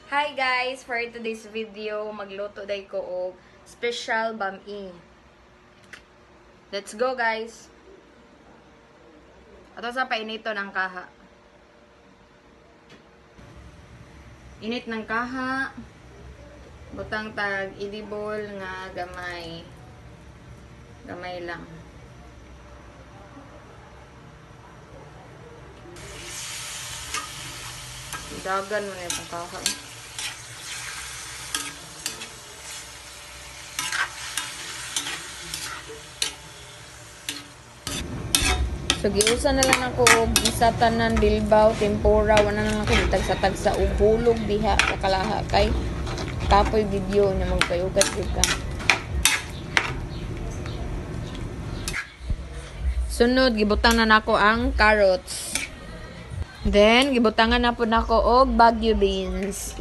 Hi guys! For today's video, magluto day ko og special bami. Let's go guys! Ato sa painito ng kaha. Init ng kaha. Butang tag edible nga gamay. Gamay lang. Dagan mo na yung kaha. So, giusa na lang ako og isa tanan bilbaw, tempura, wala na lang ako tagsa-tagsa og hulog diha sa kalaha kay kapoy video na magpayugat ka. Sunod, gibutang na nako ang carrots. Then, gibutangan na po nako og Baguio beans.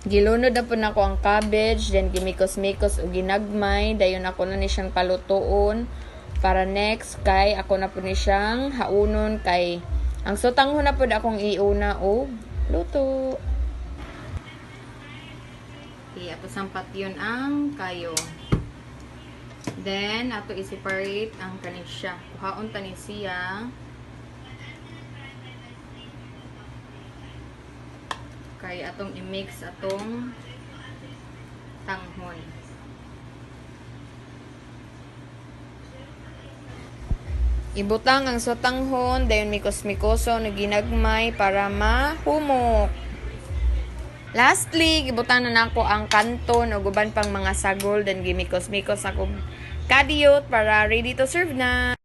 Gilunod na po nako ang cabbage, then gimikos-mikos og ginagmay, dayon ako na ni siyang palutoon. Para next, kay ako na po ni siyang haunon kay ang sutanghon na po akong iuna o luto. Okay, ato sampat yun ang kayo. Then, ato i-separate ang kanin siya. Kuhaon tanin siya. Kay atong i-mix atong tanghon. Ibutang ang sotanghon, dayon mikos-mikoso na ginagmay para mahumok. Lastly, ibutang na nako ang kanton o guban pang mga sagol, then gimikos-mikos ako kadiyot para ready to serve na.